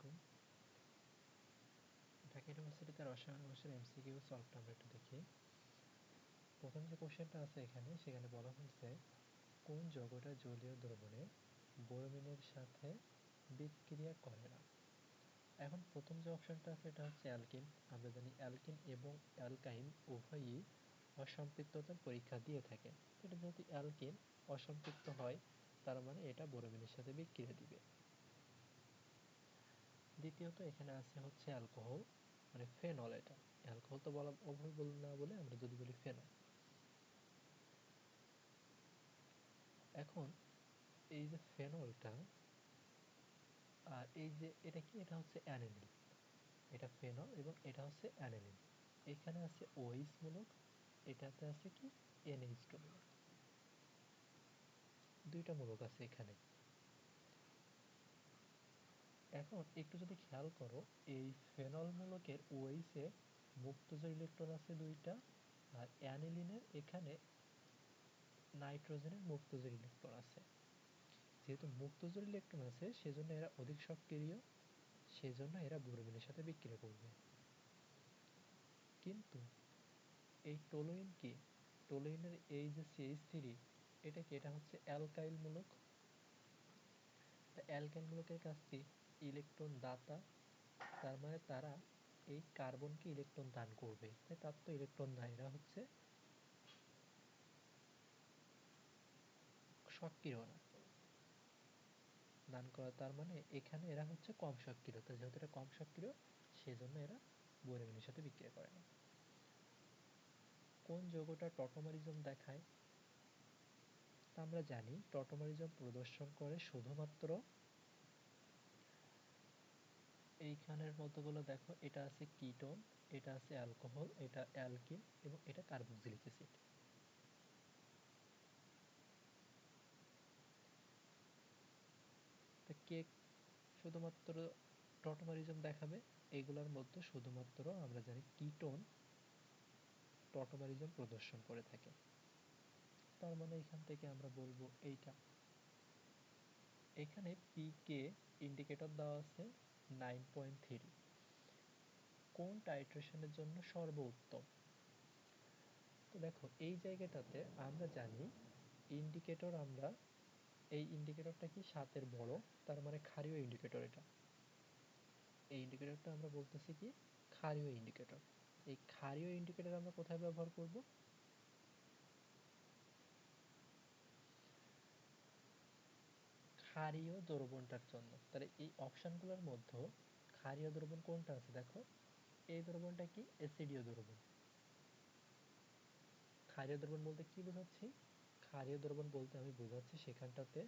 আলাইকুম। ঢাকা ইউনিভার্সিটিতে রসায়ন অনুষদের এমসিকিউ সলভটা আমরা একটু দেখি। প্রথম যে কোশ্চেনটা আছে এখানে, সেখানে বলা হয়েছে কোন যৌগটা জলীয় দ্রবণে বোরোমিনের সাথে বিক্রিয়া করে না। এখন প্রথম যে অপশনটা আছে এটা হচ্ছে অ্যালকিন। আমরা জানি অ্যালকিন এবং অ্যালকাইন উভয়ই অসম্পৃক্ততার পরীক্ষা দিয়ে থাকে। এটা যেহেতু অ্যালকিন অসম্পৃক্ত হয়, তার মানে এটা বোরোমিনের সাথে বিক্রিয়া দিবে। দ্বিতীয়ত এখানে আছে হচ্ছে অ্যালকোহল, মানে ফেনল। এটা অ্যালকোহল তো বলা ওভাবে না বলে আমরা যদি বলি ফেনল। এখন এই যে ফেনলটা আর এই যে এটা কি, এটা হচ্ছে অ্যানিলিন। এটা ফেনল এবং এটা হচ্ছে অ্যানিলিন। এখানে আছে OH মূলক, এটাতে আছে কি NH2 মূলক। দুইটা মূলক আছে এখানে। এখন একটু যদি খেয়াল করো, এই ফেনল মূলকের OH এ মুক্তজোড় ইলেকট্রন আছে দুইটা, আর অ্যানিলিনের এখানে নাইট্রোজেনের মুক্তজোড় ইলেকট্রন আছে। যেহেতু মুক্তজোড় ইলেকট্রন আছে, সেজন্য এরা অধিক সক্রিয়, সেজন্য এরা বোরোমিনের সাথে বিক্রিয়া করবে। কিন্তু এই টলুইন কি, টলুইনের এই যে CH3, এটা কি, এটা হচ্ছে অ্যালকাইল মূলক। অ্যালকাইল মূলকের কাছ কি, ইলেকট্রন দাতা, তার মানে তারা এই কার্বনকে ইলেকট্রন দান করবে, তাই তার তো ইলেকট্রন না, এরা হচ্ছে সক্রিয় না দান করা, তার মানে এখানে এরা হচ্ছে কম সক্রিয়তা। যেহেতু এটা কম সক্রিয়, সেজন্য এরা বোরোমিনের সাথে বিক্রিয়া করে না। কোন যৌগটা টটোমারিজম দেখায়? তা আমরা জানি টটোমারিজম প্রদর্শন করে শুধুমাত্র এইখানের মতোগুলো দেখো, এটা আছে কিটোন, এটা আছে অ্যালকোহল, এটা অ্যালকিন এবং এটা কার্বক্সিলিক অ্যাসিড। তা কে শুধুমাত্র টটোমারিজম দেখাবে? এগুলোর মধ্যে শুধুমাত্র আমরা জানি কিটোন টটোমারিজম প্রদর্শন করে থাকে। তার মানে এখান থেকে আমরা বলবো এইটা। এখানে পিকে ইন্ডিকেটর দেওয়া আছে 9.3। কোন টাইট্রেশনের জন্য সর্বোত্তম? তো দেখো এই জায়গাটাতে আমরা জানি ইন্ডিকেটর, আমরা এই ইন্ডিকেটরটা কি 7-এর বড়, তার মানে ক্ষারীয় ইন্ডিকেটর। এটা এই ইন্ডিকেটরটা আমরা বলতেছি কি ক্ষারীয় ইন্ডিকেটর। এই ক্ষারীয় ইন্ডিকেটর আমরা কোথায় ব্যবহার করব? ক্ষারীয় দ্রবণটার জন্য। তাহলে এই অপশনগুলোর মধ্যে ক্ষারীয় দ্রবণ কোনটা আছে? দেখো এই দ্রবণটা কি অ্যাসিডীয় দ্রবণ। ক্ষারীয় দ্রবণ বলতে কি বোঝাচ্ছি? ক্ষারীয় দ্রবণ বলতে আমি বোঝাচ্ছি সেখানটাতে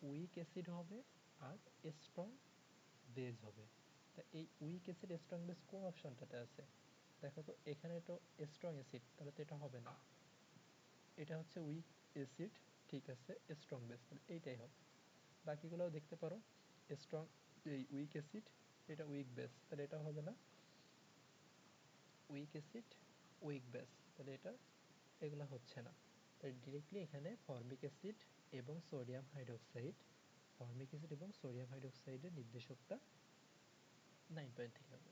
উইক অ্যাসিড হবে আর স্ট্রং বেজ হবে। তা এই উইক অ্যাসিড স্ট্রং বেজ কোন অপশনটাতে আছে? দেখো তো এখানে তো স্ট্রং অ্যাসিড, তাহলে তো এটা হবে না। এটা হচ্ছে উইক অ্যাসিড, ঠিক আছে, স্ট্রং বেজ, তাহলে এইটাই হবে। বাকিগুলোও দেখতে পারো, স্ট্রং এই উইক অ্যাসিড, এটা উইক বেস, তাহলে এটা হবে না। উইক অ্যাসিড উইক বেস, তাহলে এটা এগুলো হচ্ছে না। তাই ডিরেক্টলি এখানে ফর্মিক অ্যাসিড এবং সোডিয়াম হাইড্রোক্সাইড, ফর্মিক অ্যাসিড এবং সোডিয়াম হাইড্রোক্সাইডের নির্দেশকটা 9.3 হবে।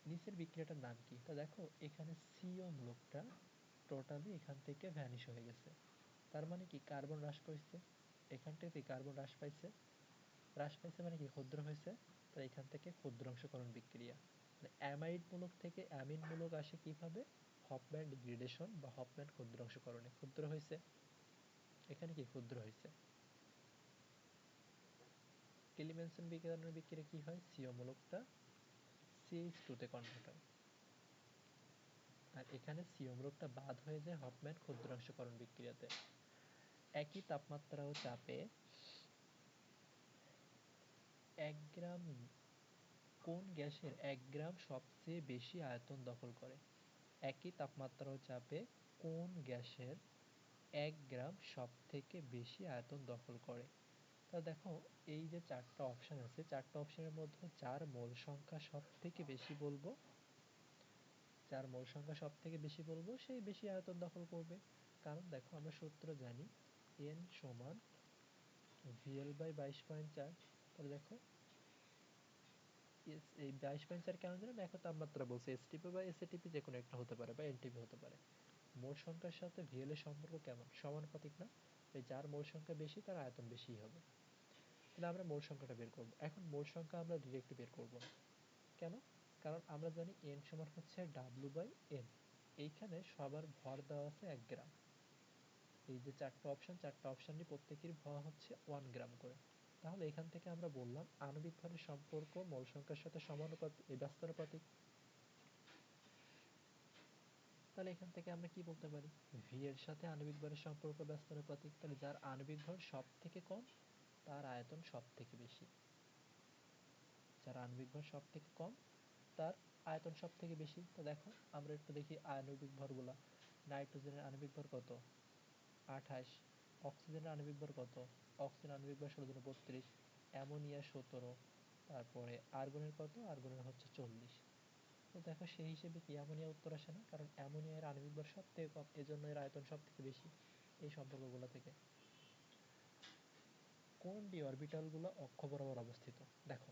নিচের বিক্রিয়াটার নাম কি? তা দেখো এখানে সিও মূলকটা টোটালি এখান থেকে ভ্যানিশ হয়ে গেছে। তার মানে কি কার্বন হ্রাস পাইছে, এখানটাতে কার্বন হ্রাস পাইছে। হ্রাস পাইছে মানে কি ক্ষুদ্র হয়েছে, তাই এখান থেকে ক্ষুদ্রাংশকরণ বিক্রিয়া। অ্যামাইড মূলক থেকে অ্যামিন মূলক আসে কিভাবে? হফম্যান ডিগ্রেডেশন বা হফম্যান ক্ষুদ্রাংশকরণে ক্ষুদ্র হয়েছে, এখানে কি ক্ষুদ্র হয়েছে। এলিমেন্টসন বিকিরণের বিক্রিয়া কি হয়? সিও মূলকটা CH2 তে কনভার্ট হয়, আর এখানে সিও মূলকটা বাদ হয়ে যায় হফম্যান ক্ষুদ্রাংশকরণ বিক্রিয়াতে। একই তাপমাত্রা ও চাপে 1 গ্রাম কোন গ্যাসের 1 গ্রাম সবচেয়ে বেশি আয়তন দখল করে? একই তাপমাত্রা ও চাপে কোন গ্যাসের 1 গ্রাম সব থেকে বেশি আয়তন দখল করে? তা দেখো এই যে 4টা অপশন আছে, 4টা অপশনের মধ্যে যার মোল সংখ্যা সব থেকে বেশি বলবো, যার মোল সংখ্যা সব থেকে বেশি বলবো সেই বেশি আয়তন দখল করবে। কারণ দেখো আমরা সূত্র জানি, N সমান VL/22.4। তাহলে দেখো এই 22.4 কেন দিলাম? একই তাপমাত্রা বলছে, এসটিপি বা এসএটিপি যে কোনো একটা হতে পারে বা এনটিপি হতে পারে। মোল সংখ্যার সাথে ভিএল এর সম্পর্ক কেমন? সমানুপাতিক না? যার মোল সংখ্যা বেশি তার আয়তন বেশিই হবে। তাহলে আমরা মোল সংখ্যাটা বের করব। এখন মোল সংখ্যা আমরা ডিরেক্টলি বের করব না। কেন? কারণ আমরা জানি এন সমান হচ্ছে W/N। এইখানে সবার ভর দেওয়া আছে 1 গ্রাম। এই যে চারটা অপশনই প্রত্যেকের ভর হচ্ছে 1 গ্রাম করে। তাহলে এখান থেকে আমরা বললাম আণবিক ভরের সম্পর্ক মোল সংখ্যার সাথে সমানুপাতিক, ব্যস্তানুপাতিক। তাহলে এখান থেকে আমরা কি বলতে পারি? ভি এর সাথে আণবিক ভরের সম্পর্ক ব্যস্তানুপাতিক। তাহলে যার আণবিক ভর সব থেকে কম তার আয়তন সব থেকে বেশি। যার আণবিক ভর সব থেকে কম তার আয়তন সব থেকে বেশি। তো দেখো আমরা একটু দেখি আণবিক ভরগুলা। নাইট্রোজেনের আণবিক ভর কত? 28। অক্সিজেনের আণবিক ভর কত? অক্সিজেনের আণবিক ভর 1632। অ্যামোনিয়া 17। তারপরে আর্গনের কত? আর্গনের হচ্ছে 40। তো দেখো সেই হিসেবে কি অ্যামোনিয়া উত্তর আসে না? কারণ অ্যামোনিয়ার আণবিক ভর সব থেকে কম, এজন্য এর আয়তন সব থেকে বেশি। এই সম্পর্কগুলো থেকে কোন ডি অরবিটালগুলো অক্ষ বরাবর অবস্থিত? দেখো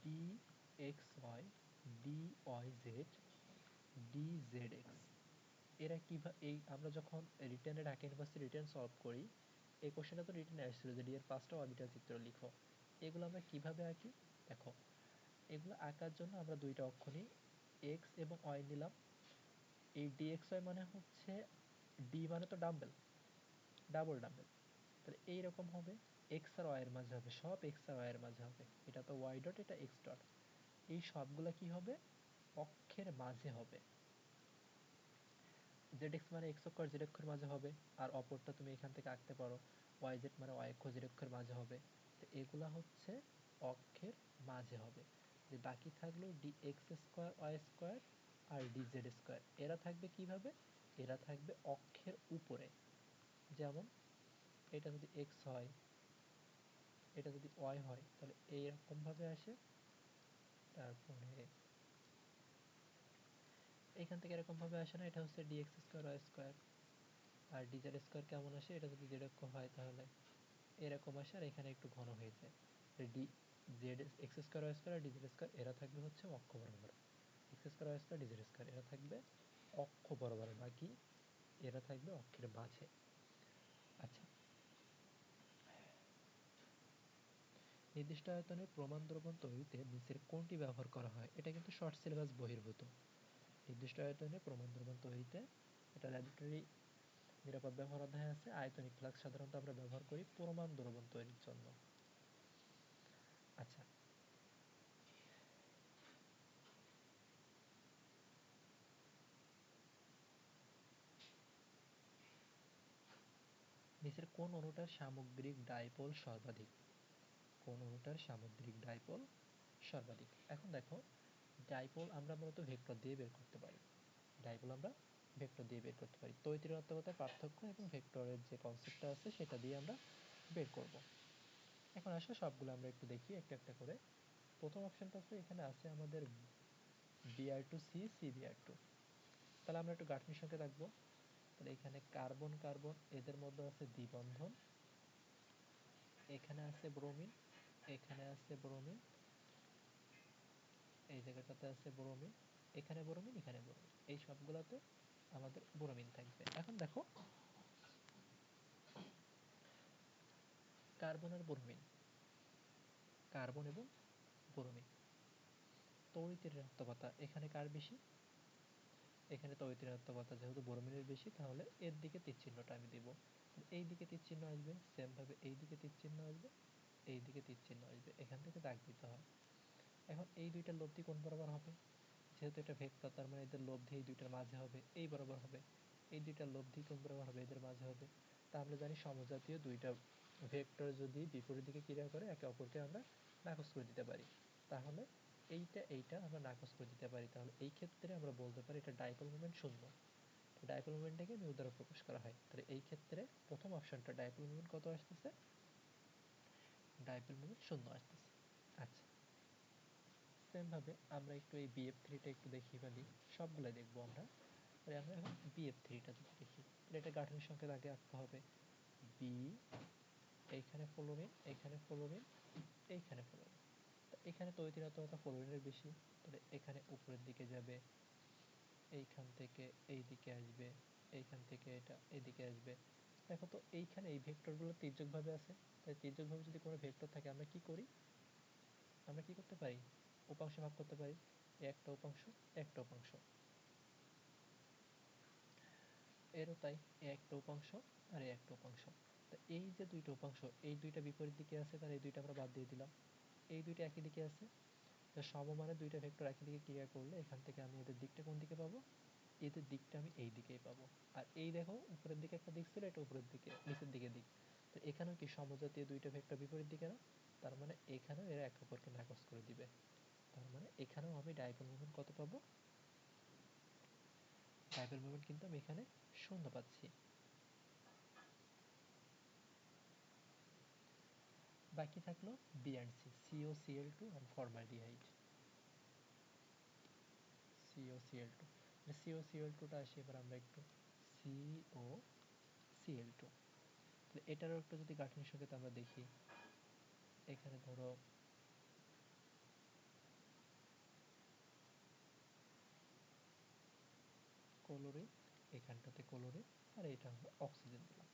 d x y, d y z, d Z x. এরা কিভাবে, এই আমরা যখন রিটেনে ঢাকা ইউনিভার্সিটি রিটেন সলভ করি, এই কোশ্চেনটা তো রিটেনে আসছিল যে ডি এর 5টা অরবিটাল চিত্র লিখো। এগুলো আমরা কিভাবে আঁকি? দেখো এগুলো আঁকার জন্য আমরা দুইটা অক্ষ নিই, এক্স এবং ওয়াই নিলাম। এই ডি এক্স ওয়াই মানে হচ্ছে, ডি মানে তো ডাম্বেল, ডাবল ডাম্বেল। তাহলে এইরকম হবে, এক্স আর ওয়াই এর মাঝে হবে, সব এক্স আর ওয়াই এর মাঝে হবে। এটা তো ওয়াই ডট, এটা এক্স ডট। এই সবগুলা কি হবে? অক্ষের মাঝে হবে। জেড এক্স মানে এক্স অক্ষ আর জেড অক্ষের মাঝে হবে। আর অপরটা তুমি এখান থেকে আঁকতে পারো, ওয়াই জেড মানে ওয়াই অক্ষ জেড অক্ষের মাঝে হবে। তো এগুলা হচ্ছে অক্ষের মাঝে হবে। যে বাকি থাকলো D X square Y square আর ডি জেড স্কোয়ার, এরা থাকবে কিভাবে? এরা থাকবে অক্ষের উপরে। যেমন এটা যদি এক্স হয়, এটা যদি ওয়াই হয়, তাহলে এইরকম ভাবে আসে। তারপরে এখান থেকে এরকম ভাবে আসে না? এটা হচ্ছে D X square Y square. আর ডি জেড স্কোয়ার কেমন আসে? এটা যদি জেড অক্ষ হয় তাহলে এরকম আসে, আর এখানে একটু ঘন হয়ে যায়। D Z X square Y square আর ডি জেড স্কোয়ার এরা থাকবে হচ্ছে অক্ষ বরাবর। X square Y square D Z square এরা থাকবে অক্ষ বরাবর, বাকি এরা থাকবে অক্ষের মাঝে। আচ্ছা, নির্দিষ্ট আয়তনের প্রমাণ দ্রবণ তৈরিতে নিচের কোনটি ব্যবহার করা হয়? এটা কিন্তু শর্ট সিলেবাস বহির্ভূত। নির্দিষ্ট আয়তনে প্রমাণ দ্রবণ তৈরিতে, এটা ল্যাবরেটরি নিরাপদ ব্যবহার অধ্যায়ে আছে। আয়তনিক ফ্লাক্স সাধারণত আমরা ব্যবহার করি প্রমাণ দ্রবণ তৈরির জন্য। আচ্ছা, নিচের কোন অণুটার সামুদ্রিক ডাইপোল সর্বাধিক? কোন অণুটার সামুদ্রিক ডাইপোল সর্বাধিক? এখন দেখো ডাইপোল আমরা মূলত ভেক্টর দিয়ে বের করতে পারি। ডাইপোল আমরা ভেক্টর দিয়ে বের করতে পারি। তড়িৎ-ঋণাত্মকতার পার্থক্য এবং ভেক্টরের যে কনসেপ্টটা আছে সেটা দিয়ে আমরা বের করব। এখন আসো সবগুলো আমরা একটু দেখি একটা একটা করে। প্রথম অপশনটা আছে, এখানে আছে আমাদের Br2C CBr2। তাহলে আমরা একটু গাঠনিক সংখ্যা রাখবো। তাহলে এখানে কার্বন কার্বন এদের মধ্যে আছে দ্বিবন্ধন, এখানে আছে ব্রোমিন, এখানে আছে ব্রোমিন, এই জায়গাটাতে আছে ব্রোমিন, এখানে ব্রোমিন, এখানে ব্রোমিন, এই সবগুলাতে আমাদের ব্রোমিন থাকবে। এখন দেখো কার্বন আর ব্রোমিন, কার্বন এবং ব্রোমিন, তড়িতের ঋণাত্মকতা এখানে কার বেশি? এখানে তড়িতের ঋণাত্মকতা যেহেতু ব্রোমিনের বেশি, তাহলে এর দিকে তীর চিহ্নটা আমি দিব। এই দিকে তীর চিহ্ন আসবে, সেম ভাবে এই দিকে তীর চিহ্ন আসবে, এই দিকে তীর চিহ্ন আসবে, এখান থেকে দাগ দিতে হয়। এখন এই দুইটার লব্ধি কোন বরাবর হবে? যেহেতু এটা ভেক্টর, তার মানে এদের লব্ধি এই দুইটার মাঝে হবে, এই বরাবর হবে। এই দুইটার লব্ধি কোন বরাবর হবে? এদের মাঝে হবে। তা আমরা জানি সমজাতীয় দুইটা ভেক্টর যদি বিপরীত দিকে ক্রিয়া করে একে অপরকে আমরা নাকচ করে দিতে পারি। তাহলে এইটা এইটা আমরা নাকচ করে দিতে পারি। তাহলে এই ক্ষেত্রে আমরা বলতে পারি এটা ডাইপোল মোমেন্ট শূন্য। ডাইপোল মোমেন্টটাকে মিউ দ্বারা প্রকাশ করা হয়। তাহলে এই ক্ষেত্রে প্রথম অপশনটা ডাইপোল মোমেন্ট কত আসতেছে? ডাইপোল মোমেন্ট শূন্য আসতেছে। আচ্ছা, সেম ভাবে আমরা একটু এই বিএফ থ্রিটা একটু দেখি ফেলি, সবগুলাই দেখবো আমরা। তাহলে আমরা এখন বিএফ থ্রিটা যদি দেখি, তাহলে এটা গাঠনিক সংকেত আগে আঁকতে হবে। বি, এইখানে ফ্লোরিন, এইখানে ফ্লোরিন, এইখানে ফ্লোরিন। এখানে তৈলাক্ততা ফ্লোরিনের বেশি, তাহলে এখানে উপরের দিকে যাবে, এইখান থেকে এই দিকে আসবে, এইখান থেকে এটা এদিকে আসবে। দেখো তো এইখানে এই ভেক্টরগুলো তির্যকভাবে আছে, তাই তির্যকভাবে যদি কোনো ভেক্টর থাকে আমরা কি করি, আমরা কি করতে পারি, উপাংশে ভাগ করতে পারি। একটা উপাংশ, একটা উপাংশ, এরও তাই, একটা উপাংশ আর একটা উপাংশ। তা এই যে দুইটা উপাংশ, এই দুইটা বিপরীত দিকে আছে, তার এই দুইটা আমরা বাদ দিয়ে দিলাম। এই দুইটা একই দিকে আছে, তা সমমানের দুইটা ভেক্টর একই দিকে ক্রিয়া করলে এখান থেকে আমি এদের দিকটা কোন দিকে পাবো, এদের দিকটা আমি এই দিকেই পাবো। আর এই দেখো উপরের দিকে একটা দিক ছিল, এটা উপরের দিকে নিচের দিকে দিক। তো এখানেও কি সমজাতীয় দুইটা ভেক্টর বিপরীত দিকে না, তার মানে এখানেও এরা একে অপরকে নাকচ করে দিবে। তার মানে এখানেও আমি ডাইপোল মোমেন্ট কত পাবো, ডাইপোল মোমেন্ট কিন্তু আমি এখানে শূন্য পাচ্ছি। বাকি থাকলো b and c, COCl2 and formaldehyde. COCl2, COCl2টা আসি এবার আমরা একটু, COCl2, তাহলে এটারও একটু যদি গাঠনিক সংকেত আমরা দেখি, এখানে ধরো ক্লোরিন, এখানটাতে ক্লোরিন, আর এটা আমরা অক্সিজেন দিলাম।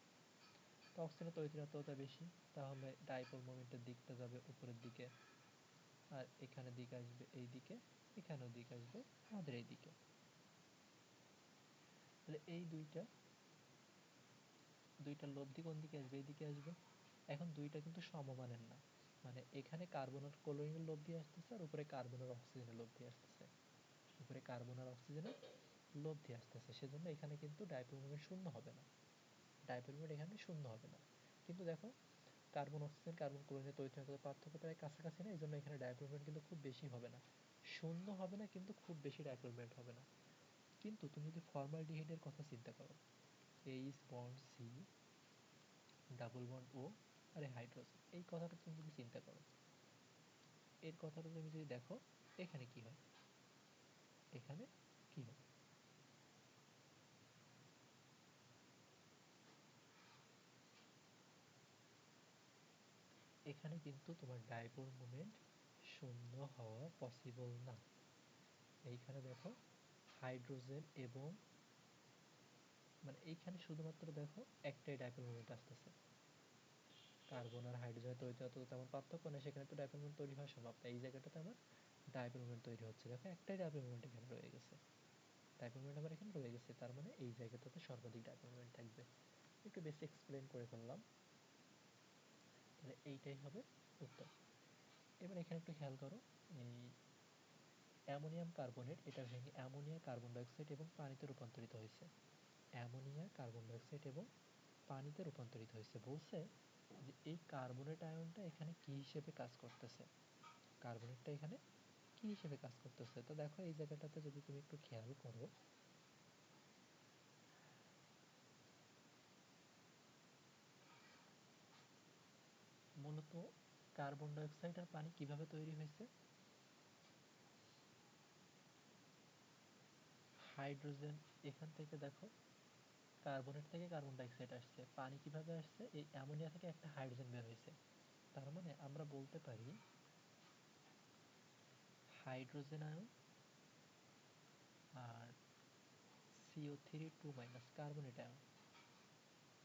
তো অক্সিজেনের তৈলাক্ততা বেশি, তাহলে ডাইপোল মোমেন্টের দিকটা যাবে উপরের দিকে, আর এখানে দিক আসবে এই দিকে, এখানেও দিক আসবে আমাদের এই দিকে। তাহলে এই দুইটা দুইটার লব্ধি কোন দিকে আসবে, এই দিকে আসবে। এখন দুইটা কিন্তু সমমানের না, মানে এখানে কার্বন আর ক্লোরিনের লব্ধি আসতেছে, আর উপরে কার্বন আর অক্সিজেনের লব্ধি আসতেছে, উপরে কার্বন আর অক্সিজেনের লব্ধি আসতেছে, সেজন্য এখানে কিন্তু ডাইপোল মোমেন্ট শূন্য হবে না, ডাইপোল মোমেন্ট এখানে শূন্য হবে না। কিন্তু দেখো কার্বন অক্সিজেন কার্বন ক্লোরিনের তড়িৎচুম্বকত্বের পার্থক্য প্রায় কাছাকাছি না, এই জন্য এখানে ডাইপোল মোমেন্ট কিন্তু খুব বেশি হবে না, শূন্য হবে না, কিন্তু খুব বেশি ডাইপোল মোমেন্ট হবে না। কিন্তু তুমি যদি ফর্মালডিহাইডের কথা চিন্তা করো, H bond C, double bond O, আরে হাইড্রোজেন, এই কথাটা তুমি যদি চিন্তা করো, এর কথাটা তুমি যদি দেখো, এখানে কি হয়, এখানে কি হয়, এখানে কিন্তু তোমার ডাইপোল মোমেন্ট শূন্য হওয়া পসিবল না। এইখানে দেখো হাইড্রোজেন এবং, মানে এইখানে শুধুমাত্র দেখো একটাই ডাইপোল মোমেন্ট আসতেছে, কার্বন আর হাইড্রোজেনের তৈরি তো তেমন পার্থক্য নেই, সেখানে তো ডাইপোল মোমেন্ট তৈরি হওয়া সম্ভব না। এই জায়গাটাতে আমার ডাইপোল মোমেন্ট তৈরি হচ্ছে, দেখো একটাই ডাইপোল মোমেন্ট এখানে রয়ে গেছে, ডাইপোল মোমেন্ট আমার এখানে রয়ে গেছে, তার মানে এই জায়গাটাতে সর্বাধিক ডাইপোল মোমেন্ট থাকবে। একটু বেশি এক্সপ্লেন করে ফেললাম, তাহলে এইটাই হবে উত্তর। এবার এখানে একটু খেয়াল করো, এই অ্যামোনিয়াম কার্বনেট, এটা ভেঙে অ্যামোনিয়া কার্বন ডাইঅক্সাইড এবং পানিতে রূপান্তরিত হয়েছে, অ্যামোনিয়া কার্বন ডাইঅক্সাইড এবং পানিতে রূপান্তরিত হয়েছে। বলছে যে এই কার্বনেট আয়নটা এখানে কি হিসেবে কাজ করতেছে, কার্বনেটটা এখানে কি হিসেবে কাজ করতেছে। তো দেখো এই জায়গাটাতে যদি তুমি একটু খেয়াল করো, মূলত কার্বন ডাইঅক্সাইড আর পানি কিভাবে তৈরি হয়েছে, হাইড্রোজেন, এখান থেকে দেখো কার্বনেট থেকে কার্বন ডাইঅক্সাইড আসছে, পানি কিভাবে আসছে, এই অ্যামোনিয়া থেকে একটা হাইড্রোজেন বের হয়েছে। তার মানে আমরা বলতে পারি হাইড্রোজেন আয়ন আর CO3 2- কার্বনেট আয়ন,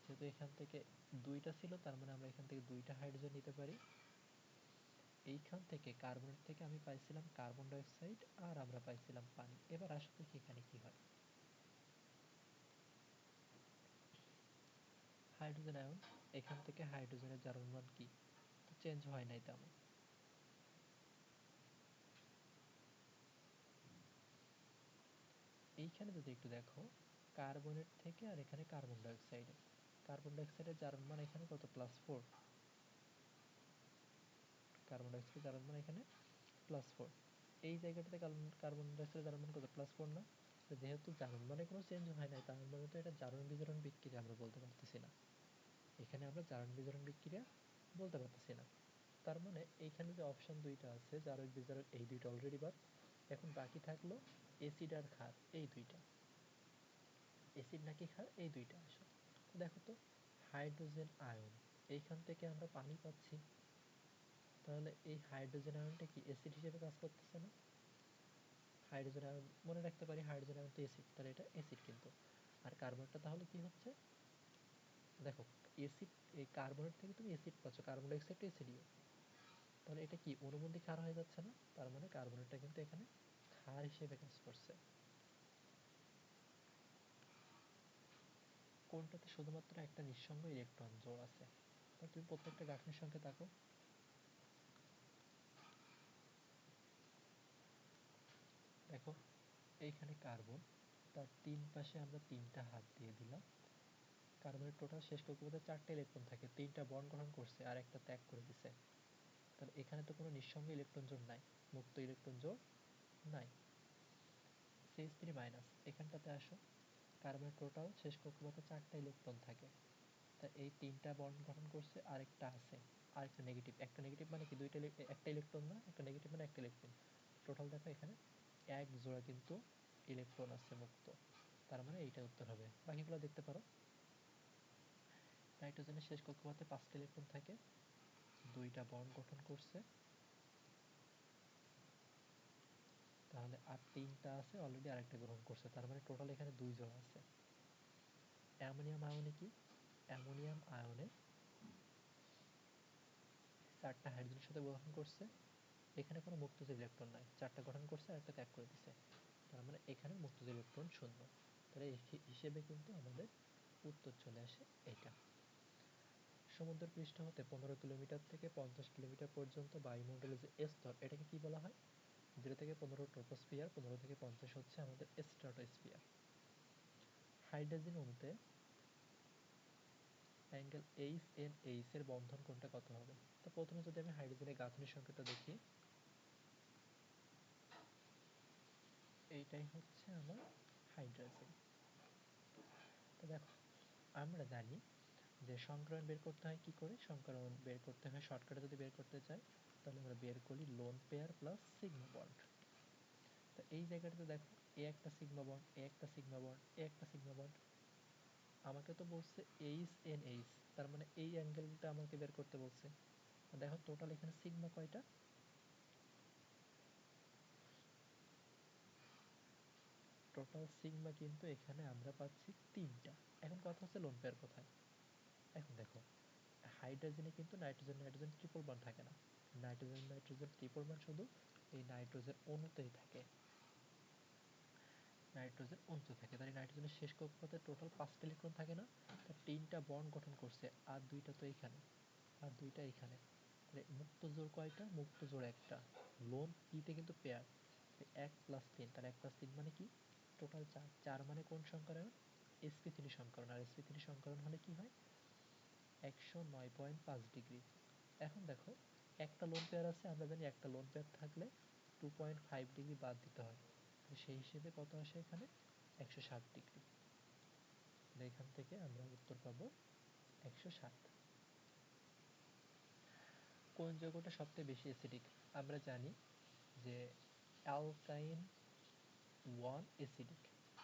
যেহেতু এখান থেকে দুইটা ছিল, তার মানে আমরা এখান থেকে দুইটা হাইড্রোজেন নিতে পারি। এইখান থেকে কার্বনেট থেকে আমি পাইছিলাম কার্বন ডাইঅক্সাইড, আর আমরা পাইছিলাম পানি। এবার আসো দেখি এখানে কি হয়, হাইড্রোজেন আয়ন, এখান থেকে হাইড্রোজেনের জারণ মান কি, তো চেঞ্জ হয় নাই তেমন। এইখানে যদি একটু দেখো, কার্বনেট থেকে আর এখানে কার্বন ডাইঅক্সাইডে, কার্বন ডাইঅক্সাইডের জারণ মান এখানে কত, +4, কার্বন ডাইঅক্সাইডের জারণ মান এখানে +4, এই জায়গাটাতে কার্বন ডাইঅক্সাইডের জারণ মান কত, +4 না। তো যেহেতু জারণ মানে কোনো চেঞ্জ হয় নাই, তার মানে তো এটা জারণ বিজারণ বিক্রিয়া আমরা বলতে পারতেছি না, এখানে আমরা জারণ বিজারণ বিক্রিয়া বলতে পারতেছি না। তার মানে এইখানে যে অপশন দুইটা আছে, জারক বিজারক, এই দুইটা অলরেডি বাদ। এখন বাকি থাকলো এসিড আর ক্ষার, এই দুইটা, এসিড নাকি ক্ষার, এই দুইটা আসো। তো দেখো তো হাইড্রোজেন আয়ন, এইখান থেকে আমরা পানি পাচ্ছি, তাহলে এই হাইড্রোজেন আয়নটা কি অ্যাসিড হিসেবে কাজ করতেছে না? হাইড্রোজেন আয়ন মনে রাখতে পারি, হাইড্রোজেন আয়ন তো অ্যাসিড, তাহলে এটা অ্যাসিড কিন্তু। আর কার্বনটা তাহলে কি হচ্ছে? দেখো অ্যাসিড, এই কার্বনের থেকে তুমি অ্যাসিড পাচ্ছ, কার্বন ডাই অক্সাইড অ্যাসিডীয়, তাহলে এটা কি অনুবন্ধী ক্ষার হয়ে যাচ্ছে না? তার মানে কার্বনেরটা কিন্তু এখানে ক্ষার হিসেবে কাজ করছে। কোনটাতে শুধুমাত্র একটা নিঃসঙ্গ ইলেকট্রন জোড় আছে? তাহলে তুমি প্রত্যেকটা গাঠনিক সংখ্যা তাকো, দেখো এইখানে কার্বন, তার 3 পাশে আমরা 3টা হাত দিয়ে দিলাম। কার্বনের টোটাল শেষ কক্ষপথে 4টা ইলেকট্রন থাকে, 3টা বন্ড গঠন করছে আর একটা ত্যাগ করে দিছে। তাহলে এখানে তো কোনো নিঃসঙ্গ ইলেকট্রন জোড় নাই, মুক্ত ইলেকট্রন জোড় নাই। CH3 মাইনাস, এখানটাতে আসো, কার্বনের টোটাল শেষ কক্ষপথে 4টা ইলেকট্রন থাকে, তা এই 3টা বন্ড গঠন করছে আর একটা আছে, আর একটা নেগেটিভ। একটা নেগেটিভ মানে কি দুইটা, একটা ইলেকট্রন না, একটা নেগেটিভ মানে একটা ইলেকট্রন। টোটাল দেখো এখানে এক জোড়া কিন্তু ইলেকট্রন আছে মুক্ত, তার মানে এইটা উত্তর হবে। বাকিগুলো দেখতে পারো। নাইট্রোজেনের শেষ কক্ষপথে 5টা ইলেকট্রন থাকে, 2টা বন্ড গঠন করছে, তাহলে আর 3টা আছে অলরেডি আরেকটা গ্রহণ করছে, তার মানে টোটাল এখানে 2 জোড়া আছে। অ্যামোনিয়াম আয়নে কি? অ্যামোনিয়াম আয়নে 4টা হাইড্রোজেনের সাথে গঠন করছে, এখানে কোনো মুক্ত ইলেকট্রন নাই, 4টা গঠন করছে আর একটা ত্যাগ করে দিছে, তার মানে এখানে মুক্ত ইলেকট্রন শূন্য। তাহলে এই হিসেবে কিন্তু আমাদের উত্তর চলে আসে এটা। সমুদ্র পৃষ্ঠ হতে 15 কিলোমিটার থেকে 50 কিলোমিটার পর্যন্ত বায়ুমণ্ডলের যে স্তর, এটাকে কি বলা হয়? 0 থেকে 15 ট্রোপোস্ফিয়ার, 15 থেকে 50 হচ্ছে আমাদের স্ট্রাটোস্ফিয়ার। হাইড্রোজেন অণুতে অ্যাঙ্গেল এইচ এর বন্ধন কোণটা কত হবে? তো প্রথমে যদি আমি হাইড্রোজেনের গাঠনিক সংখ্যাটা দেখি, এইটাই হচ্ছে আমার হাইড্রোজেন। তো দেখো আমরা জানি যে সংকরণ বের করতে হয় কি করে? সংকরণ বের করতে হয় শর্টকাটে, যদি বের করতে চাই তাহলে আমরা বের করি lone pair plus sigma bond. তো এই জায়গাটাতে দেখো এ একটা সিগমা বন্ড, এ একটা সিগমা বন্ড, এ একটা সিগমা বন্ড, আমাকে তো বলছে এইচ, তার মানে এই অ্যাঙ্গেলটা আমাকে বের করতে বলছে। দেখো টোটাল এখানে সিগমা কয়টা? টোটাল সিগমা কিন্তু এখানে আমরা পাচ্ছি 3টা। এখন কথা হচ্ছে লোন পেয়ার কোথায়? এখন দেখো হাইড্রোজেনে কিন্তু নাইট্রোজেন নাইট্রোজেন ট্রিপল বন্ড থাকে না, নাইট্রোজেন নাইট্রোজেন ট্রিপল বন্ড শুধু এই নাইট্রোজেন অণুতেই থাকে, নাইট্রোজেন অণুতে থাকে। তাহলে নাইট্রোজেনের শেষ কক্ষপথে টোটাল 5টা ইলেকট্রন থাকে না, তার 3টা বন্ড গঠন করছে আর 2টা তো এইখানে, আর 2টা এইখানে। তাহলে মুক্ত জোড় কয়টা? মুক্ত জোড় একটা। লোন পিতে কিন্তু পেয়ার, 1+3, তাহলে 1+3 মানে কি? টোটাল 4, 4 মানে কোন সংকরণ? sp3 সংকরণ। আর sp3 সংকরণ হলে কি হয়? 109.5 ডিগ্রি। এখন দেখো একটা লোন পেয়ার আছে, আমরা জানি একটা লোন পেয়ার থাকলে 2.5 ডিগ্রি বাদ দিতে হয়, সেই হিসেবে কত আসে এখানে? 160 ডিগ্রি। এখান থেকে আমরা উত্তর পাবো 160। কোন যৌগটা সবচেয়ে বেশি অ্যাসিডিক? আমরা জানি যে অ্যালকাইন 1 অ্যাসিডিক,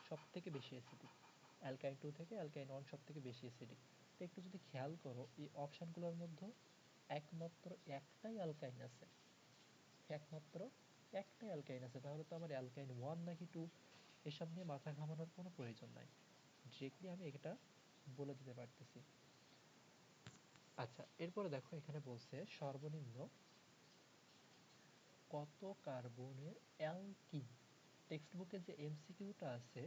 সব থেকে বেশি অ্যাসিডিক। অ্যালকাইন 2 থেকে অ্যালকাইন 1 সব থেকে বেশি অ্যাসিডিক। তো একটু যদি খেয়াল করো এই অপশানগুলোর মধ্যে একমাত্র একটাই অ্যালকাইন আছে, একমাত্র একটাই অ্যালকাইন আছে, তাহলে তো আমার অ্যালকাইন 1 নাকি 2 এসব নিয়ে মাথা ঘামানোর কোনো প্রয়োজন নাই, ডিরেক্টলি আমি এটা বলে দিতে পারতেছি। আচ্ছা এরপরে দেখো এখানে বলছে সর্বনিম্ন কত কার্বনের অ্যালকিন। টেক্সট বুকে যে এমসিকিউটা আছে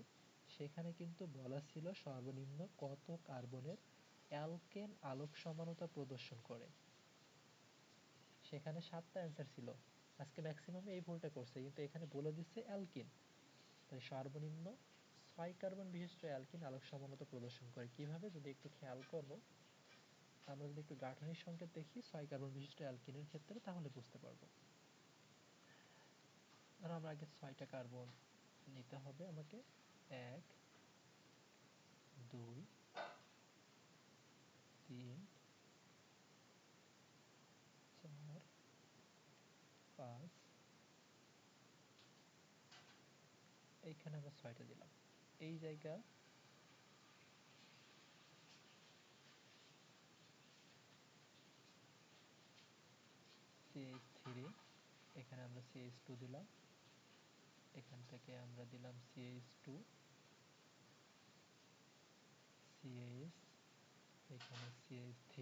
সেখানে কিন্তু বলা ছিল সর্বনিম্ন কত কার্বনের অ্যালকেন আলোক সমানতা প্রদর্শন করে, সেখানে 7টা অ্যান্সার ছিল। আজকে ম্যাক্সিমাম এই ভুলটা করছে, কিন্তু এখানে বলে দিচ্ছে অ্যালকিন, তাই সর্বনিম্ন 6 কার্বন বিশিষ্ট অ্যালকিন আলোক সমানতা প্রদর্শন করে। কিভাবে? যদি একটু খেয়াল করো, আমরা যদি একটু গাঠনিক সংকেত দেখি 6 কার্বন বিশিষ্ট অ্যালকিনের ক্ষেত্রে, তাহলে বুঝতে পারবো। ধরো আমরা আগে 6টা কার্বন নিতে হবে আমাকে, 1 2 3 4 5, এইখানে আমরা 6টা দিলাম। এই জায়গা CH3, এখানে আমরা CH2 দিলাম, এখান থেকে আমরা দিলাম CH2, CH, এখানে CH3।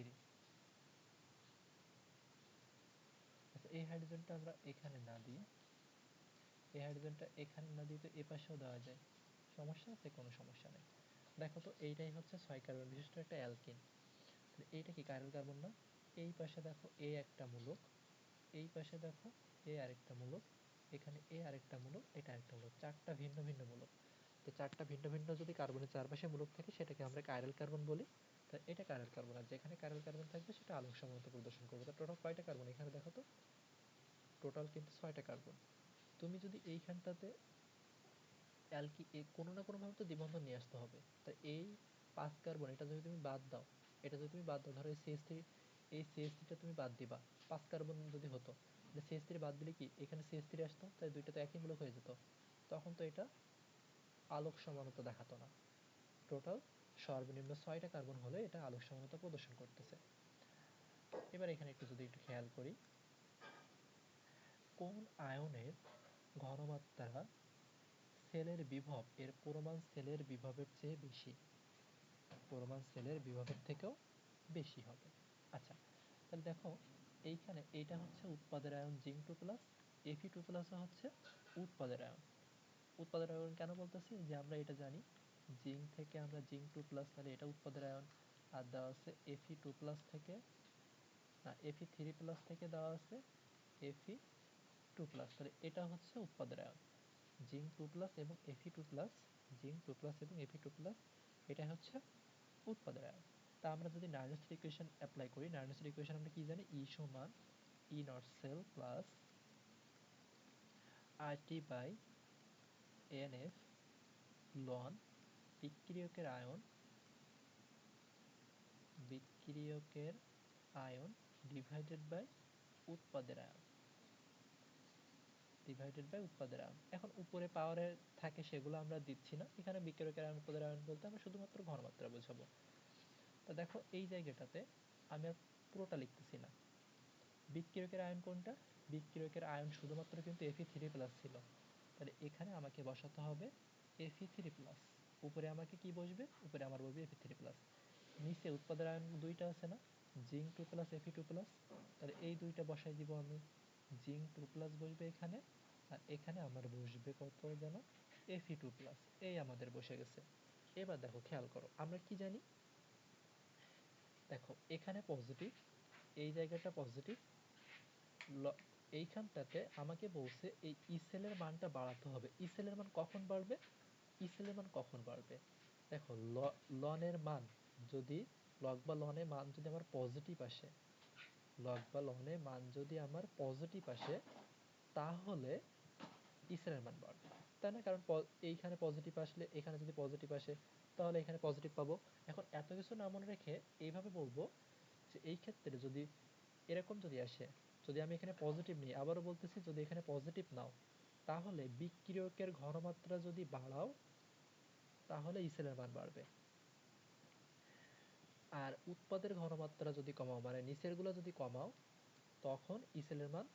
আচ্ছা, এই হাইড্রোজেনটা আমরা এখানে না দিই, এই হাইড্রোজেনটা এখানে না দিই তো এ পাশেও দেওয়া যায়, সমস্যা আছে? কোনো সমস্যা নেই। দেখো তো এইটাই হচ্ছে 6 কার্বন বিশিষ্ট একটা অ্যালকিন। তাহলে এইটা কি কাইরাল কার্বন না? এই পাশে দেখো এ একটা মূলক, এই পাশে দেখো এ আরেকটা মূলক, এখানে এ আরেকটা মূলক, এটা আরেকটা মূলক, চারটা ভিন্ন ভিন্ন মূলক। তো চারটা ভিন্ন ভিন্ন যদি কার্বনের চারপাশে মূলক থাকে সেটাকে আমরা কাইরাল কার্বন বলি। তা এটা কাইরাল কার্বন, আর যেখানে কাইরাল কার্বন থাকবে সেটা আলোক সমতা প্রদর্শন করবে। তা টোটাল কয়টা কার্বন এখানে দেখো তো? টোটাল কিন্তু 6টা কার্বন। তুমি যদি এইখানটাতে কোনো না কোনোভাবে তো দ্বিবন্ধন নিয়ে আসতে হবে। তা এই 5 কার্বন এটা যদি তুমি বাদ দাও, এটা যদি তুমি বাদ দাও, ধরো এই CH3, এই CH3টা তুমি বাদ দিবা, 5 কার্বন যদি হতো, CH3 বাদ দিলে কি এখানে CH3 আসতো, তাই দুইটা তো একই মূলক হয়ে যেত, তখন তো এটা আলোক সমানতা দেখাতো না। টোটাল সর্বনিম্ন 6টা কার্বন হলে এটা আলোক সমানতা প্রদর্শন করতেছে। এবার এখানে যদি একটু খেয়াল করি, কোন আয়নের ঘনমাত্রা সেলের বিভব এর পরমাণু সেলের বিভবের চেয়ে বেশি, পরমাণু সেলের বিভবের থেকেও বেশি হবে। আচ্ছা, তাহলে দেখো এইখানে এইটা হচ্ছে উৎপাদের আয়ন জিঙ্ক 2+, Fe2+ হচ্ছে উৎপাদের আয়ন। উৎপাদের আয়ন কেন বলতেছি? যে আমরা এটা জানি জিঙ্ক থেকে আমরা জিঙ্ক 2+, তাহলে এটা উৎপাদের আয়ন। আর দেওয়া আছে Fe2+ থেকে, না Fe3+ থেকে দেওয়া আছে Fe2+, তাহলে এটা হচ্ছে উৎপাদের আয়ন। জিঙ্ক 2+ এবং Fe2+, জিঙ্ক 2+ এবং Fe2+, এটা হচ্ছে উৎপাদের আয়ন। তা আমরা যদি নার্নেস্টেড ইকুয়েশন অ্যাপ্লাই করি, নার্নেস্টেড ইকুয়েশন আমরা কি জানি? E সমান E nought cell plus RT by NF লন বিক্রিয়কের আয়ন, বিক্রিয়কের আয়ন ডিভাইডেড বাই উৎপাদের আয়ন, ডিভাইডেড বাই উৎপাদের আয়ন। এখন উপরে পাওয়ারে থাকে সেগুলো আমরা দিচ্ছি না, এখানে বিক্রিয়কের আয়ন উৎপাদের আয়ন বলতে আমরা শুধুমাত্র ঘনমাত্রা বোঝাবো। তা দেখো এই জায়গাটাতে আমি আর পুরোটা লিখতেছি না। বিক্রিয়কের আয়ন কোনটা? বিক্রিয়কের আয়ন শুধুমাত্র কিন্তু Fe3+ ছিল, তাহলে এখানে আমাকে বসাতে হবে Fe3+। উপরে আমাকে কি বসবে? উপরে আমার বসবে Fe3+। নিচে উৎপাদের আয়ন দুইটা আছে না, জিঙ্ক 2+ Fe2+, তাহলে এই দুইটা বসাই দিব আমি। জিঙ্ক 2+ বসবে এখানে, আর এখানে আমার বসবে কত যেন? Fe2+। এই আমাদের বসে গেছে। এবার দেখো খেয়াল করো, আমরা কি জানি? দেখো এখানে পজিটিভ, এই জায়গাটা পজিটিভ, এইখানটাতে আমাকে বলছে এই ইসেলের মানটা বাড়াতে হবে। ইসেলের মান কখন বাড়বে? ইসেলের মান কখন বাড়বে? দেখো লনের মান যদি, লগ বা লনের মান যদি আমার পজিটিভ আসে, লগ বা লনের মান যদি আমার পজিটিভ আসে, তাহলে ইসেলের মান বাড়বে, তাই না? কারণ এইখানে পজিটিভ আসলে এখানে যদি পজিটিভ আসে তাহলে এখানে পজিটিভ পাবো। এখন এত কিছু না মনে রেখে এইভাবে বলবো যে এই ক্ষেত্রে যদি এরকম যদি আসে, যদি আমি এখানে পজিটিভ নিই, আবারও বলতেছি যদি এখানে পজিটিভ নাও, তাহলে বিক্রিয়কের ঘনমাত্রা যদি বাড়াও তাহলে ইসেলের মান বাড়বে। আর উৎপাদের ঘনমাত্রা যদি কমাও, মানে নিচের গুলো যদি কমাও, তখন ইসেলের মান,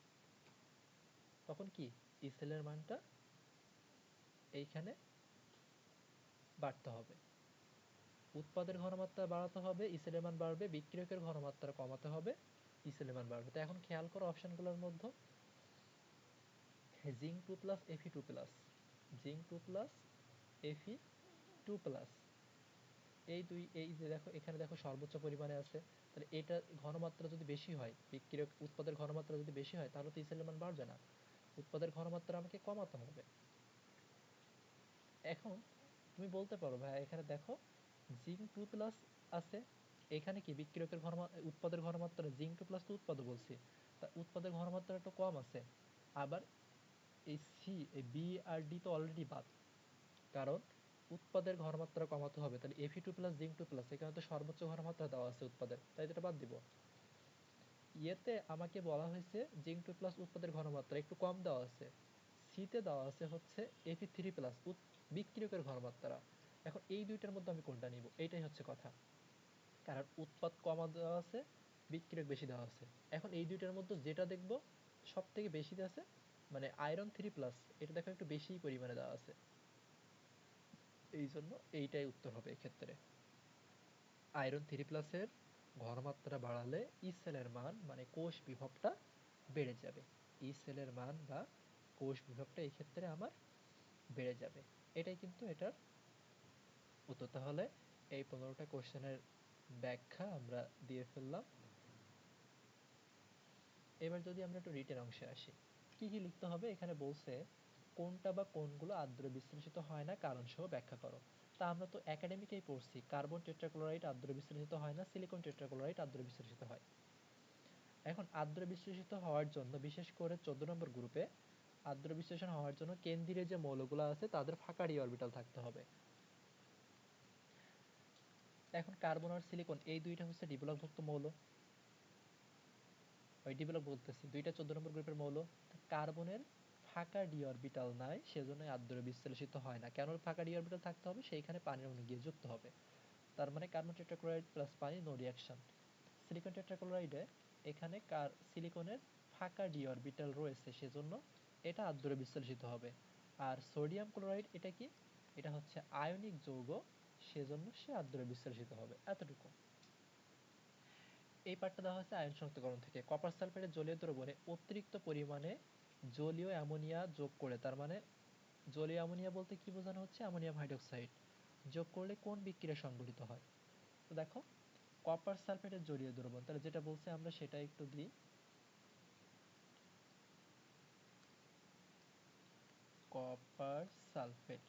তখন কি ইসেলের মানটা এইখানে বাড়তে হবে। উৎপাদের ঘনমাত্রা বাড়াতে হবে, ইসেলের মান বাড়বে। বিক্রিয়কের ঘনমাত্রা কমাতে হবে, ইসেলের মান বাড়বে। তো এখন খেয়াল করো অপশনগুলোর মধ্যে জিঙ্ক 2+ Fe2+, জিঙ্ক 2+ Fe2+, এই যে দেখো এখানে দেখো সর্বোচ্চ পরিমাণে আছে, তাহলে এটা ঘনমাত্রা যদি বেশি হয়, বিক্রিয়ক উৎপাদের ঘনমাত্রা যদি বেশি হয়, তাহলে তো ইসেলের মান বাড়বে না, উৎপাদের ঘনমাত্রা আমাকে কমাতে হবে। এখন তুমি বলতে পারো ভাই এখানে দেখো জিঙ্ক 2+ আছে, এখানে কি বিক্রিয়কের উৎপাদের ঘনমাত্রা জিঙ্ক 2+ তো উৎপাদক বলছি, তা উৎপাদের ঘনমাত্রা একটু কম আছে। আবার এই সি, এই বি আর ডি তো অলরেডি বাদ, কারণ উৎপাদের ঘনমাত্রা কমাতে হবে, তাহলে Fe2+ জিঙ্ক 2+, এখানে তো সর্বোচ্চ ঘনমাত্রা দেওয়া আছে উৎপাদের, তাই এটা বাদ দিব। ইয়েতে আমাকে বলা হয়েছে জিঙ্ক 2+ উৎপাদের ঘনমাত্রা একটু কম দেওয়া আছে, সিতে দেওয়া আছে হচ্ছে Fe3+ বিক্রিয়কের ঘনমাত্রা। এখন এই দুইটার মধ্যে আমি কোনটা নিব, এইটাই হচ্ছে কথা। কারণ উৎপাদ কমা দেওয়া আছে, বিক্রিয়ক বেশি দেওয়া আছে। এখন এই দুইটার মধ্যে যেটা দেখবো সব থেকে বেশি আছে, মানে আয়রন 3+, এটা দেখো একটু বেশি পরিমাণে দেওয়া আছে, এই জন্য এইটাই উত্তর হবে এক্ষেত্রে। আয়রন 3+ এর ঘনমাত্রা বাড়ালে ই সেলের মান মানে কোষ বিভবটা বেড়ে যাবে। ই সেলের মান বা কোষ বিভবটা এই ক্ষেত্রে আমার বেড়ে যাবে। এটাই কিন্তু এটার উত্তর। তাহলে এই 15টা কোশ্চেনের ব্যাখ্যা আমরা দিয়ে ফেললাম। এবার যদি আমরা একটু রিটেন অংশে আসি, কি কি লিখতে হবে এখানে বলছে কোনটা বা কোনগুলো আর্দ্র বিশ্লেষিত হয় না কারণ সহ ব্যাখ্যা করো। তা আমরা তো একাডেমিকেই পড়ছি কার্বন টেট্রাক্লোরাইড আর্দ্র বিশ্লেষিত হয় না, সিলিকন টেট্রাক্লোরাইড আর্দ্র বিশ্লেষিত হয়। এখন আর্দ্র বিশ্লেষিত হওয়ার জন্য বিশেষ করে 14 নম্বর গ্রুপে আর্দ্র বিশ্লেষণ হওয়ার জন্য কেন্দ্রে যে মৌলগুলো আছে তাদের ফাঁকা ডি অরবিটাল থাকতে হবে। এখন কার্বন আর সিলিকন এই দুইটা হচ্ছে ডি ব্লকভুক্ত মৌল, ওই ডি ব্লক বলতেছি দুইটা 14 নম্বর গ্রুপের মৌল। কার্বনের ফাঁকা ডি অরবিটাল নাই, সেজন্য আর্দ্র বিশ্লেষিত হয় না। কেন ফাঁকা ডি অরবিটাল থাকতে হবে? সেইখানে পানির অণু গিয়ে যুক্ত হবে। তার মানে কার্বন টেট্রাক্লোরাইড প্লাস পানি নো রিঅ্যাকশন। সিলিকন টেট্রাক্লোরাইডে এখানে সিলিকনের ফাঁকা ডি অরবিটাল রয়েছে, সেজন্য এটা আর্দ্র বিশ্লেষিত হবে। আর সোডিয়াম ক্লোরাইড এটা কি? এটা হচ্ছে আয়নিক যৌগ, সেজন্য সে আর্দ্র বিশ্লেষিত হবে। এতটুকু। এই পার্টটা দেওয়া হয়েছে আয়ন শনাক্তকরণ থেকে। কপার সালফেটের জলীয় দ্রবণে অতিরিক্ত পরিমাণে জলীয় অ্যামোনিয়া যোগ করে, তার মানে জলীয় অ্যামোনিয়া বলতে কি বোঝানো হচ্ছে? অ্যামোনিয়াম হাইড্রোক্সাইড যোগ করলে কোন বিক্রিয়া সংঘটিত হয়? তো দেখো কপার সালফেটের জলীয় দ্রবণ, তাহলে যেটা বলছে আমরা সেটা একটু দিই। কপার সালফেট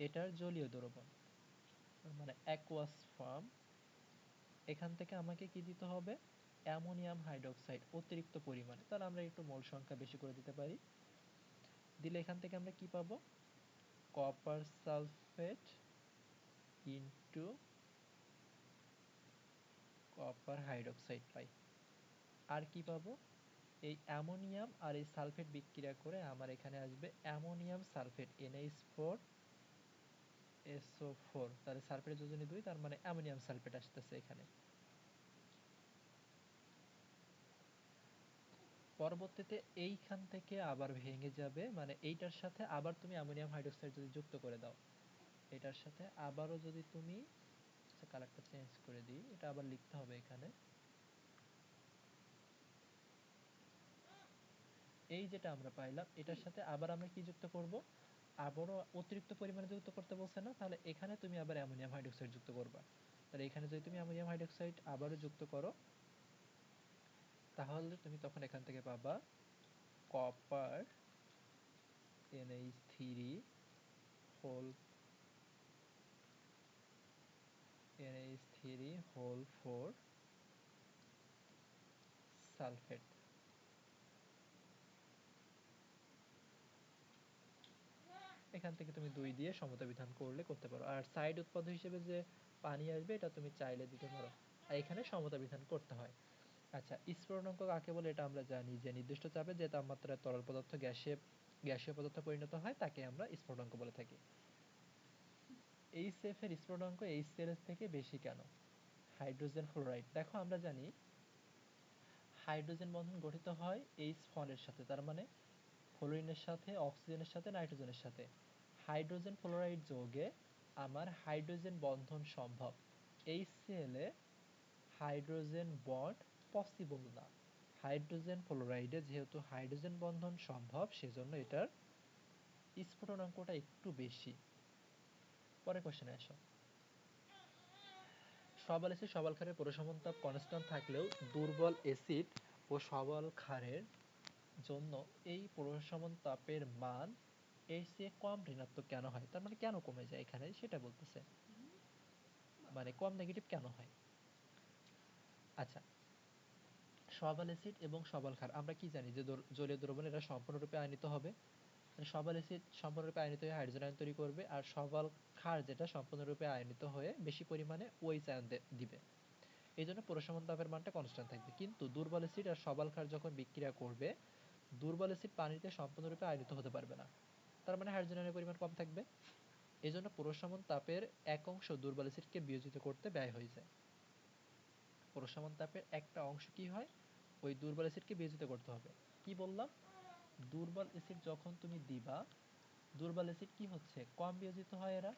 এটার জলীয় দ্রবণ মানে অ্যাকুয়াস ফর্ম, এখান থেকে আমাকে কি দিতে হবে? অ্যামোনিয়াম হাইড্রোক্সাইড অতিরিক্ত পরিমাণে। তাহলে আমরা একটু মোল সংখ্যা বেশি করে দিতে পারি। দিলে এখান থেকে আমরা কি পাবো? Copper sulphate into copper hydroxide পাই। আর কি পাবো? এই অ্যামোনিয়াম আর এই সালফেট বিক্রিয়া করে আমার এখানে আসবে অ্যামোনিয়াম সালফেট NH4 SO4, তাহলে সালফেটের যোজনী 2, তার মানে অ্যামোনিয়াম সালফেট আসতেছে এখানে। পরবর্তীতে এইখান থেকে আবার ভেঙে যাবে, মানে এইটার সাথে আবার তুমি অ্যামোনিয়াম হাইড্রোক্সাইড যদি যুক্ত করে দাও, এটার সাথে আবারও যদি তুমি, আচ্ছা কালারটা চেঞ্জ করে দিই, এটা আবার লিখতে হবে এখানে। এই যেটা আমরা পাইলাম এটার সাথে আবার আমরা কি যুক্ত করব? আবারও অতিরিক্ত পরিমাণে যুক্ত করতে বলছে না, তাহলে এখানে তুমি আবার অ্যামোনিয়াম হাইড্রোক্সাইড যুক্ত করবা। তাহলে এখানে যদি তুমি অ্যামোনিয়াম হাইড্রোক্সাইড আবারও যুক্ত করো, তাহলে তুমি তখন এখান থেকে পাবা copper NH3 whole whole 4 sulphate. এখান থেকে তুমি 2 দিয়ে সমতা বিধান করলে করতে পারো। আর সাইড উৎপাদ হিসেবে যে পানি আসবে এটা তুমি চাইলে দিতে পারো। আর এখানে সমতা বিধান করতে হয়। আচ্ছা, স্ফুটনাঙ্ক কাকে বলে এটা আমরা জানি যে নির্দিষ্ট চাপে যে তাপমাত্রায় তরল পদার্থ গ্যাসীয় পদার্থে পরিণত হয় তাকে আমরা স্ফুটনাঙ্ক বলে থাকি। HF এর স্ফুটনাঙ্ক HCl থেকে বেশি কেন? হাইড্রোজেন ফ্লোরাইড, দেখো আমরা জানি হাইড্রোজেন বন্ধন গঠিত হয় H এর সাথে, তার মানে ফ্লোরিনের সাথে, অক্সিজেনের সাথে, নাইট্রোজেনের সাথে। হাইড্রোজেন ফ্লোরাইড যৌগে আমার হাইড্রোজেন বন্ধন সম্ভব। HCl এ হাইড্রোজেন বন্ড পসিবল না। হাইড্রোজেন ফ্লোরাইডে যেহেতু হাইড্রোজেন বন্ধন সম্ভব, সেজন্য এটার স্ফুটনাঙ্কটা একটু বেশি। পরের কোশ্চেনে আসো। সবল অ্যাসিড সবল ক্ষারের প্রশমন তাপ কনস্ট্যান্ট থাকলেও দুর্বল অ্যাসিড ও সবল ক্ষারের জন্য এই প্রশমন তাপের মান এর চেয়ে কম ঋণাত্মক কেন হয়? তার মানে কেন কমে যায় এখানে সেটা বলতেছে, মানে কম নেগেটিভ কেন হয়। আচ্ছা, সবল অ্যাসিড এবং সবল ক্ষার আমরা কি জানি যে জলীয় দ্রবণে এরা সম্পূর্ণরূপে আয়নিত হবে। মানে সবল অ্যাসিড সম্পূর্ণরূপে আয়নিত হয়ে হাইড্রোজেন আয়ন তৈরি করবে, আর সবল ক্ষার যেটা সম্পূর্ণরূপে আয়নিত হয়ে বেশি পরিমাণে OH আয়ন দিবে। এই জন্য প্রশমন তাপের মানটা কনস্ট্যান্ট থাকবে। কিন্তু দুর্বল অ্যাসিড আর সবল ক্ষার যখন বিক্রিয়া করবে, দুর্বল অ্যাসিড পানিতে সম্পূর্ণরূপে আয়নিত হতে পারবে না, তার মানে হাইড্রোজেন আয়নের পরিমাণ কম থাকবে। এই জন্য প্রশমন তাপের এক অংশ দুর্বল অ্যাসিডকে বিয়োজিত করতে ব্যয় হয়ে যায়। প্রশমন তাপের একটা অংশ কি হয়, ওই দুর্বল অ্যাসিডকে বিয়োজিত করতে হবে। কি বললাম, দুর্বল অ্যাসিড যখন তুমি দিবা, দুর্বল অ্যাসিড কি হচ্ছে, কম বিয়োজিত হয় এরা,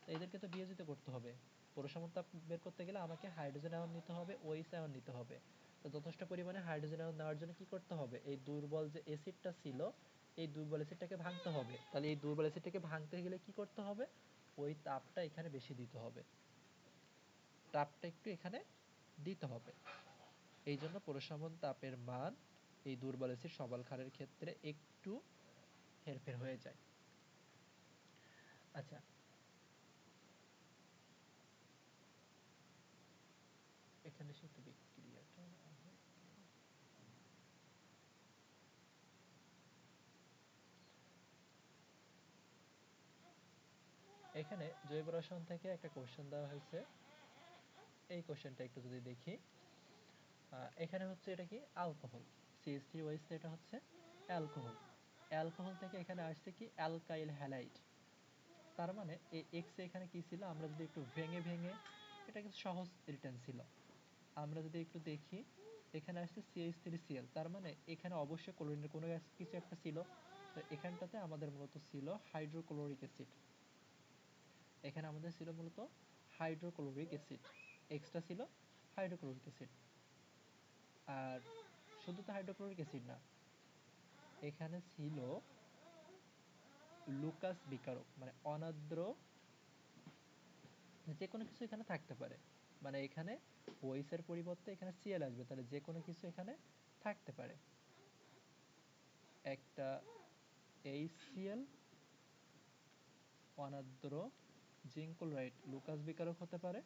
তো এদেরকে তো বিয়োজিত করতে হবে। প্রশমন তাপ বের করতে গেলে আমাকে হাইড্রোজেন আয়ন নিতে হবে, ওএইচ আয়ন নিতে হবে। তো যথেষ্ট পরিমাণে হাইড্রোজেন আয়ন নেওয়ার জন্য কি করতে হবে, এই দুর্বল যে অ্যাসিডটা ছিল, এই দুর্বল অ্যাসিডটাকে ভাঙতে হবে। তাহলে এই দুর্বল অ্যাসিডটাকে ভাঙতে গেলে কি করতে হবে, ওই তাপটা এখানে বেশি দিতে হবে, তাপটা একটু এখানে দিতে হবে। এই জন্য প্রশমন তাপের মান এই দুর্বল অ্যাসিড সবল ক্ষারের ক্ষেত্রে একটু হেরফের হয়ে যায়। আচ্ছা, এখানে সেতু বিক্রিয়াটা এখানে জৈব রসায়ন থেকে একটা কোশ্চেন দেওয়া হয়েছে, এই কোশ্চেনটা একটু যদি দেখি, এখানে হচ্ছে এটা কি অ্যালকোহল, CH3OH, এটা হচ্ছে অ্যালকোহল। অ্যালকোহল থেকে এখানে আসছে কি অ্যালকাইল হ্যালাইড। তার মানে এই এক্স এখানে কি ছিল, আমরা যদি একটু ভেঙে ভেঙে, এটা কিন্তু সহজ রিটার্ন ছিল, আমরা যদি একটু দেখি, এখানে আসছে CH3Cl, তার মানে এখানে অবশ্যই ক্লোরিনের কোনো কিছু একটা ছিল। তো এখানটাতে আমাদের মূলত ছিল হাইড্রোক্লোরিক অ্যাসিড, এখানে আমাদের ছিল মূলত হাইড্রোক্লোরিক অ্যাসিড, এক্সট্রা ছিল হাইড্রোক্লোরিক অ্যাসিড। আর শুধু তো হাইড্রোক্লোরিক অ্যাসিড না, এখানে ছিল লুকাস বিকারক, মানে অনার্দ্র, যে কোনো কিছু এখানে থাকতে পারে, মানে এখানে ওএইচ এর পরিবর্তে এখানে সিএল আসবে, তাহলে যে কোনো কিছু এখানে থাকতে পারে। একটা HCl, অনার্দ্র জিঙ্ক ক্লোরাইড, লুকাস বিকারক হতে পারে,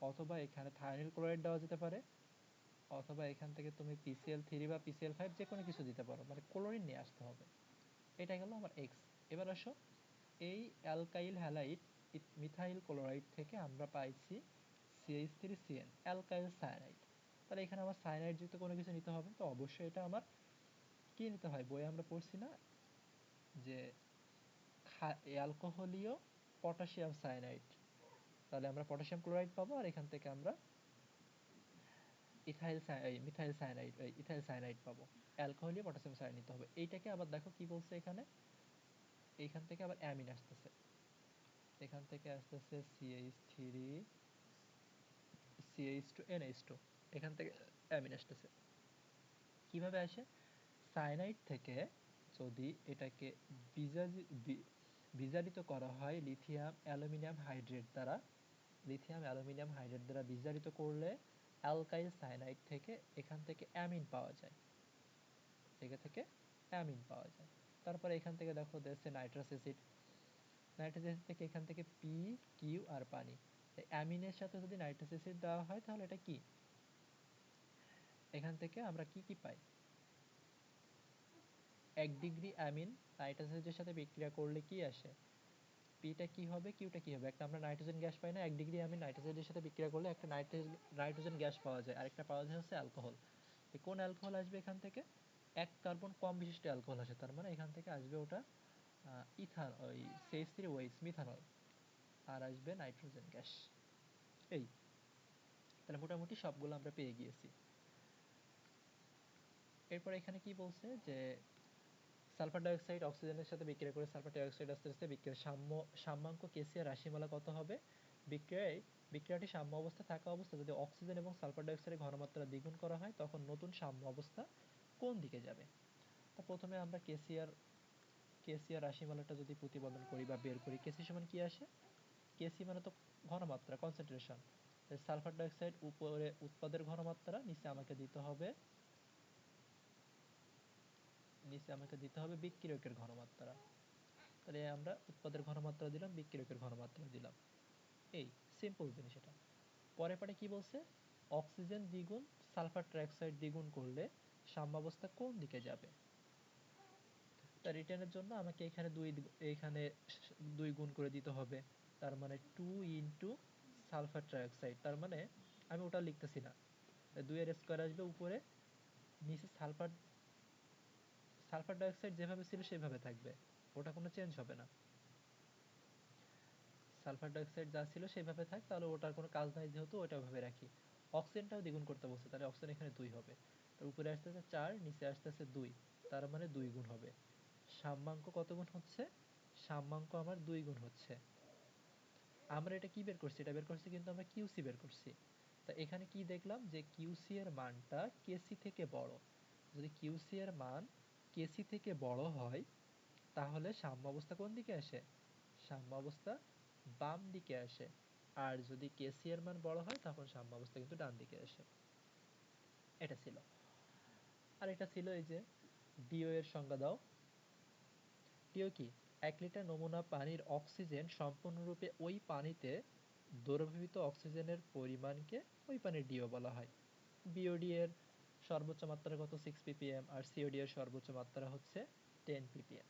অথবা এখানে থায়ানিল ক্লোরাইড দেওয়া যেতে পারে, অথবা এখান থেকে তুমি PCl3 বা PCl5 যে কোনো কিছু দিতে পারো, মানে ক্লোরিন নিয়ে আসতে হবে। এটা গেল আমার এক্স। এবার আসো, এই অ্যালকাইল হ্যালাইড মিথাইল ক্লোরাইড থেকে আমরা পাইছি CH3CN, অ্যালকাইল সায়ানাইড। তাহলে এখানে আমার সায়ানাইড যুক্ত কোনো কিছু নিতে হবে, তো অবশ্যই এটা আমার কি নিতে হয়, বইয়ে আমরা পড়ছি না যে অ্যালকোহলীয় পটাশিয়াম সায়ানাইড, তাহলে আমরা পটাশিয়াম ক্লোরাইড পাবো, আর এখান থেকে আমরা মিথাইল সায়ানাইড, ইথাইল সায়ানাইড পাবো। অ্যালকোহলীয় পটাশিয়াম সায়ানাইড নিতে হবে। এইটাকে আবার দেখো কি বলছে এখানে, এইখান থেকে আবার অ্যামিন আসতেছে, এখান থেকে আসতেছে CH3 CH2 NH2, এখান থেকে অ্যামিন আসতেছে। কিভাবে আসে, সায়ানাইড থেকে যদি এটাকে বিজারিত করা হয় লিথিয়াম অ্যালুমিনিয়াম হাইড্রেট দ্বারা, লিথিয়াম অ্যালুমিনিয়াম হাইড্রেট দ্বারা বিজারিত করলে অ্যালকাইল সায়ানাইড থেকে এখান থেকে অ্যামিন পাওয়া যায়, এখান থেকে অ্যামিন পাওয়া যায়। তারপরে এখান থেকে দেখো দিচ্ছে নাইট্রাস অ্যাসিড, নাইট্রাস অ্যাসিড থেকে এখান থেকে পি, কিউ আর পানি। অ্যামিনের সাথে যদি নাইট্রাস অ্যাসিড দেওয়া হয় তাহলে এটা কি, এখান থেকে আমরা কি কি পাই, 1 ডিগ্রি অ্যামিন নাইট্রাস অ্যাসিডের সাথে বিক্রিয়া করলে কি আসে, পিটা কি হবে, কিউটা কি হবে, একটা আমরা নাইট্রোজেন গ্যাস পাই না, 1 ডিগ্রি অ্যামিন নাইট্রাস অ্যাসিডের সাথে বিক্রিয়া করলে একটা নাইট্রোজেন গ্যাস পাওয়া যায়, আরেকটা পাওয়া যায় হচ্ছে অ্যালকোহল। কোন অ্যালকোহল আসবে এখান থেকে, 1 কার্বন কম বিশিষ্ট অ্যালকোহল আসে, তার মানে এখান থেকে আসবে ওটা ইথান, ওই CH3OH মিথানল, আর আসবে নাইট্রোজেন গ্যাস। এই, তাহলে মোটামুটি সবগুলো আমরা পেয়ে গিয়েছি। এরপর এখানে কি বলছে যে সালফার ডাইঅক্সাইড অক্সিজেনের সাথে বিক্রিয়া করে সালফার ডাইঅক্সাইড আস্তে আস্তে বিক্রিয়ার সাম্যাঙ্ক কেসিয়ার রাশিমালা কত হবে, বিক্রিয়াটি সাম্য অবস্থা থাকা অবস্থা যদি অক্সিজেন এবং সালফার ডাইঅক্সাইডের ঘনমাত্রা দ্বিগুণ করা হয় তখন নতুন সাম্য অবস্থা কোন দিকে যাবে। তা প্রথমে আমরা কেসিয়ার রাশিমালাটা যদি প্রতিপাদন করি বা বের করি, কেসি সমান কি আসে, কেসি মানে তো ঘনমাত্রা, কনসেন্ট্রেশন। সালফার ডাইঅক্সাইড উপরে উৎপাদের ঘনমাত্রা, নিচে আমাকে দিতে হবে বিক্রিয়কের ঘনমাত্রা। তাহলে আমরা উৎপাদের ঘনমাত্রা দিলাম, বিক্রিয়কের ঘনমাত্রা দিলাম, এই সিম্পল জিনিস এটা। পরে পরে কি বলছে, অক্সিজেন দ্বিগুণ সালফার ট্রাইঅক্সাইড দ্বিগুণ করলে সাম্যাবস্থা কোন দিকে যাবে। তার রিটার্নের জন্য আমাকে এখানে 2 গুণ করে দিতে হবে, তার মানে 2 সালফার ট্রাইঅক্সাইড, তার মানে আমি ওটা লিখতেছি না, 2 এর স্কয়ার আসবে উপরে, নিচে সালফার সালফার ডাইঅক্সাইড যেভাবে ছিল সেভাবে থাকবে, ওটা কোনো চেঞ্জ হবে না। সালফার ডাইঅক্সাইড যা ছিল সেভাবে থাক, তাহলে ওটার কোনো কাজ নাই যেহেতু ওটা ওইভাবে রাখি। অক্সিজেনটাও দ্বিগুণ করতে বলছে, তাহলে অক্সিজেন এখানে 2 হবে। তো উপরে আসতেছে 4, নিচে আসতেছে 2, তার মানে 2 গুণ হবে। সাম্যাঙ্ক কত গুণ হচ্ছে? সাম্যাঙ্ক আমার 2 গুণ হচ্ছে। আমরা এটা কি বের করছি? এটা বের করছি কিন্তু আমরা কিউসি বের করছি। তা এখানে কি দেখলাম যে কিউসি এর মানটা কেসি থেকে বড়। যদি কিউসি এর মান কেসি থেকে বড় হয় তাহলে সাম্য অবস্থা কোন দিকে আসে? সাম্য অবস্থা বাম দিকে আসে। আর যদি কেসি এর মান বড় হয় তখন সাম্য অবস্থা কিন্তু ডান দিকে আসে। এটা ছিল। আর এটা ছিল এই যে ডিও এর সংজ্ঞা দাও। ডিও কি? 1 লিটার নমুনা পানির অক্সিজেন সম্পূর্ণরূপে ওই পানিতে দ্রবীভূত অক্সিজেনের পরিমাণকে ওই পানির ডিও বলা হয়। বিওডি এর সর্বোচ্চ মাত্রা কত? 6 ppm, আর সিওডি এর সর্বোচ্চ মাত্রা হচ্ছে 10 ppm।